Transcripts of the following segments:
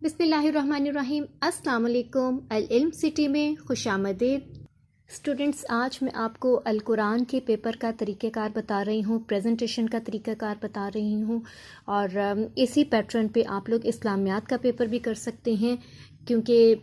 بسم اللہ الرحمن الرحیم۔ السلام علیکم۔ العلم سٹی میں خوش آمدید اسٹوڈنٹس۔ آج میں آپ کو القرآن کے پیپر کا طریقہ کار بتا رہی ہوں، پریزنٹیشن کا طریقہ کار بتا رہی ہوں، اور اسی پیٹرن پہ آپ لوگ اسلامیات کا پیپر بھی کر سکتے ہیں، کیونکہ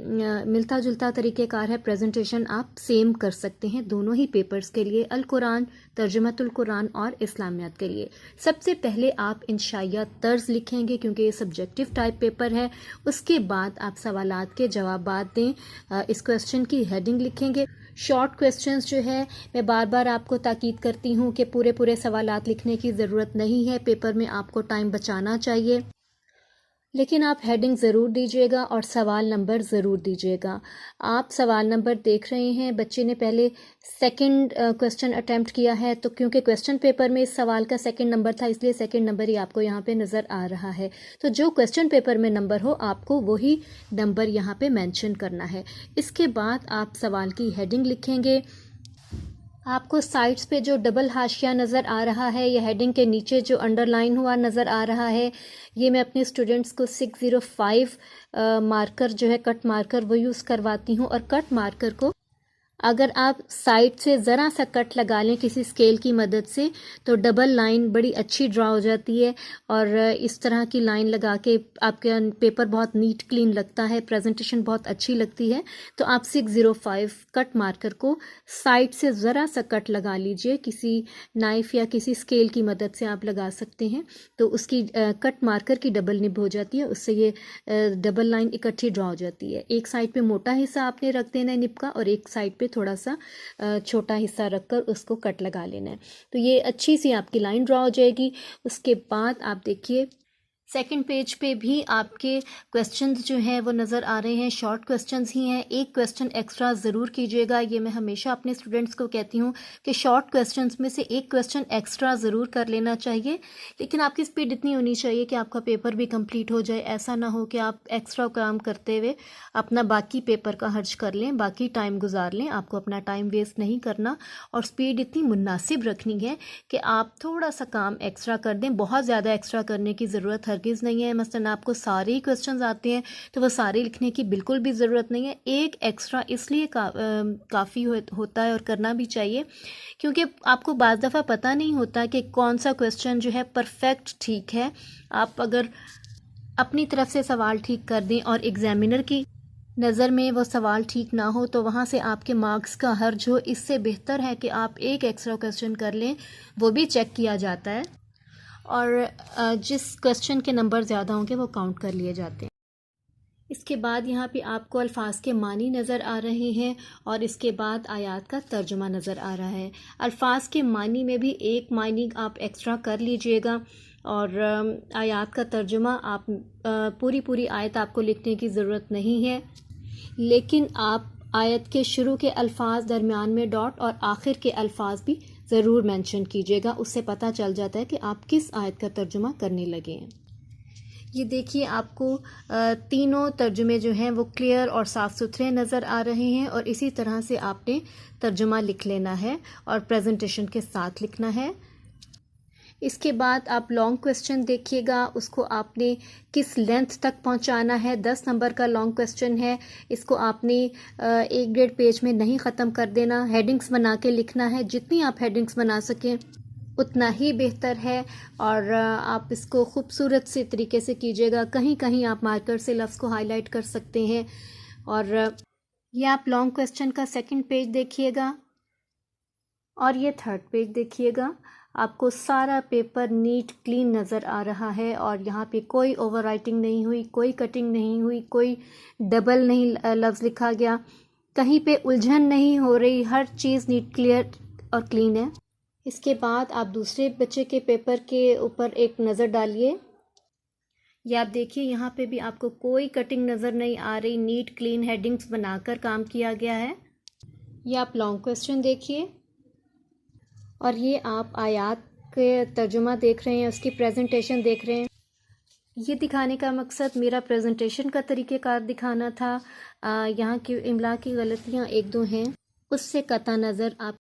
ملتا جلتا طریقہ کار ہے۔ پریزنٹیشن آپ سیم کر سکتے ہیں دونوں ہی پیپرز کے لیے، القرآن، ترجمۃ القرآن اور اسلامیات کے لیے۔ سب سے پہلے آپ انشائیہ طرز لکھیں گے، کیونکہ یہ سبجیکٹو ٹائپ پیپر ہے۔ اس کے بعد آپ سوالات کے جوابات دیں، اس کویسچن کی ہیڈنگ لکھیں گے۔ شارٹ کویسچنز جو ہے، میں بار بار آپ کو تاکید کرتی ہوں کہ پورے سوالات لکھنے کی ضرورت نہیں ہے، پیپر میں آپ کو ٹائم بچانا چاہیے، لیکن آپ ہیڈنگ ضرور دیجیے گا اور سوال نمبر ضرور دیجیے گا۔ آپ سوال نمبر دیکھ رہے ہیں، بچے نے پہلے سیکنڈ کویسچن اٹیمپٹ کیا ہے، تو کیونکہ کویسچن پیپر میں اس سوال کا سیکنڈ نمبر تھا، اس لیے سیکنڈ نمبر ہی آپ کو یہاں پہ نظر آ رہا ہے۔ تو جو کویسچن پیپر میں نمبر ہو، آپ کو وہی نمبر یہاں پہ مینشن کرنا ہے۔ اس کے بعد آپ سوال کی ہیڈنگ لکھیں گے۔ آپ کو سائٹس پہ جو ڈبل حاشیہ نظر آ رہا ہے، یا ہیڈنگ کے نیچے جو انڈر لائن ہوا نظر آ رہا ہے، یہ میں اپنے اسٹوڈنٹس کو 605 مارکر جو ہے، کٹ مارکر، وہ یوز کرواتی ہوں۔ اور کٹ مارکر کو اگر آپ سائڈ سے ذرا سا کٹ لگا لیں کسی اسکیل کی مدد سے، تو ڈبل لائن بڑی اچھی ڈرا ہو جاتی ہے، اور اس طرح کی لائن لگا کے آپ کا پیپر بہت نیٹ کلین لگتا ہے، پریزنٹیشن بہت اچھی لگتی ہے۔ تو آپ 605 کٹ مارکر کو سائڈ سے ذرا سا کٹ لگا لیجئے، کسی نائف یا کسی اسکیل کی مدد سے آپ لگا سکتے ہیں، تو اس کی کٹ مارکر کی ڈبل نب ہو جاتی ہے، اس سے یہ ڈبل لائن اکٹھی ڈرا ہو جاتی ہے۔ ایک سائڈ پہ موٹا حصہ آپ نے رکھ دینا ہے نب کا، اور ایک سائڈ پہ تھوڑا سا چھوٹا حصہ رکھ کر اس کو کٹ لگا لینا ہے، تو یہ اچھی سی آپ کی لائن ڈرا ہو جائے گی۔ اس کے بعد آپ دیکھیے سیکنڈ پیج پہ بھی آپ کے کویسچنز جو ہیں وہ نظر آ رہے ہیں، شارٹ کویسچنز ہی ہیں۔ ایک کویسچن ایکسٹرا ضرور کیجیے گا، یہ میں ہمیشہ اپنے اسٹوڈنٹس کو کہتی ہوں کہ شارٹ کویسچنز میں سے ایک کویسچن ایکسٹرا ضرور کر لینا چاہیے، لیکن آپ کی اسپیڈ اتنی ہونی چاہیے کہ آپ کا پیپر بھی کمپلیٹ ہو جائے۔ ایسا نہ ہو کہ آپ ایکسٹرا کام کرتے ہوئے اپنا باقی پیپر کا حرج کر لیں، باقی ٹائم گزار لیں۔ آپ کو اپنا ٹائم ویسٹ نہیں کرنا، اور اسپیڈ اتنی مناسب رکھنی ہے کہ آپ تھوڑا سا کام ایکسٹرا کر دیں۔ بہت زیادہ ایکسٹرا کرنے کی ضرورت ہرگز نہیں ہے۔ مثلاً آپ کو سارے ہی کویسچنز آتے ہیں تو وہ سارے لکھنے کی بالکل بھی ضرورت نہیں ہے۔ ایک ایکسٹرا اس لیے کافی ہوتا ہے، اور کرنا بھی چاہیے، کیونکہ آپ کو بعض دفعہ پتہ نہیں ہوتا کہ کون سا کویسچن جو ہے پرفیکٹ ٹھیک ہے۔ آپ اگر اپنی طرف سے سوال ٹھیک کر دیں اور ایگزامینر کی نظر میں وہ سوال ٹھیک نہ ہو، تو وہاں سے آپ کے مارکس کا حرج ہو۔ اس سے بہتر ہے کہ آپ ایک ایکسٹرا کویسچن کر لیں، وہ بھی چیک کیا جاتا ہے، اور جس کویسچن کے نمبر زیادہ ہوں گے وہ کاؤنٹ کر لیے جاتے ہیں۔ اس کے بعد یہاں پہ آپ کو الفاظ کے معنی نظر آ رہے ہیں، اور اس کے بعد آیات کا ترجمہ نظر آ رہا ہے۔ الفاظ کے معنی میں بھی ایک معنی آپ ایکسٹرا کر لیجئے گا، اور آیات کا ترجمہ آپ پوری آیت آپ کو لکھنے کی ضرورت نہیں ہے، لیکن آپ آیت کے شروع کے الفاظ، درمیان میں ڈاٹ، اور آخر کے الفاظ بھی ضرور مینشن کیجیے گا۔ اس سے پتہ چل جاتا ہے کہ آپ کس آیت کا ترجمہ کرنے لگے ہیں۔ یہ دیکھیے آپ کو تینوں ترجمے جو ہیں وہ کلیئر اور صاف ستھرے نظر آ رہے ہیں، اور اسی طرح سے آپ نے ترجمہ لکھ لینا ہے اور پریزنٹیشن کے ساتھ لکھنا ہے۔ اس کے بعد آپ لانگ کویسچن دیکھیے گا، اس کو آپ نے کس لینتھ تک پہنچانا ہے۔ 10 نمبر کا لانگ کویسچن ہے، اس کو آپ نے 1.5 پیج میں نہیں ختم کر دینا، ہیڈنگز بنا کے لکھنا ہے۔ جتنی آپ ہیڈنگز بنا سکیں اتنا ہی بہتر ہے، اور آپ اس کو خوبصورت سے طریقے سے کیجیے گا۔ کہیں آپ مارکر سے لفظ کو ہائی لائٹ کر سکتے ہیں۔ اور یہ آپ لانگ کویسچن کا سیکنڈ پیج دیکھیے گا، اور یہ تھرڈ پیج دیکھیے گا۔ آپ کو سارا پیپر نیٹ کلین نظر آ رہا ہے، اور یہاں پہ کوئی اوور رائٹنگ نہیں ہوئی، کوئی کٹنگ نہیں ہوئی، کوئی ڈبل نہیں لفظ لکھا گیا، کہیں پہ الجھن نہیں ہو رہی، ہر چیز نیٹ کلیئر اور کلین ہے۔ اس کے بعد آپ دوسرے بچے کے پیپر کے اوپر ایک نظر ڈالیے۔ یہ آپ دیکھیے، یہاں پہ بھی آپ کو کوئی کٹنگ نظر نہیں آ رہی، نیٹ کلین ہیڈنگز بنا کر کام کیا گیا ہے۔ یہ آپ لانگ کویسچن دیکھیے، اور یہ آپ آیات کے ترجمہ دیکھ رہے ہیں، اس کی پریزنٹیشن دیکھ رہے ہیں۔ یہ دکھانے کا مقصد میرا پریزنٹیشن کا طریقہ کار دکھانا تھا۔ یہاں کی املا کی غلطیاں ایک دو ہیں، اس سے قطع نظر آپ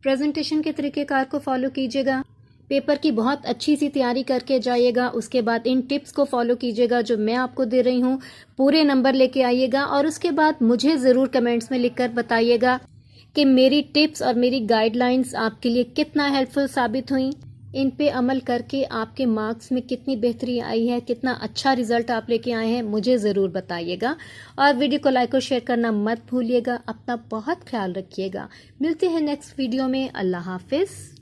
پریزنٹیشن کے طریقہ کار کو فالو کیجیے گا۔ پیپر کی بہت اچھی سی تیاری کر کے جائیے گا. اس کے بعد ان ٹپس کو فالو کیجیے گا جو میں آپ کو دے رہی ہوں. پورے نمبر لے کے آئیے گا اور اس کے بعد مجھے ضرور کمنٹس میں لکھ کر بتائیے گا کہ میری ٹپس اور میری گائیڈ لائنز آپ کے لیے کتنا ہیلپ فل ثابت ہوئیں. ان پہ عمل کر کے آپ کے مارکس میں کتنی بہتری آئی ہے، کتنا اچھا رزلٹ آپ لے کے آئے ہیں، مجھے ضرور بتائیے گا. اور ویڈیو کو لائک اور شیئر کرنا مت بھولیے گا. اپنا بہت خیال رکھیے گا. ملتے ہیں نیکسٹ ویڈیو میں. اللہ حافظ.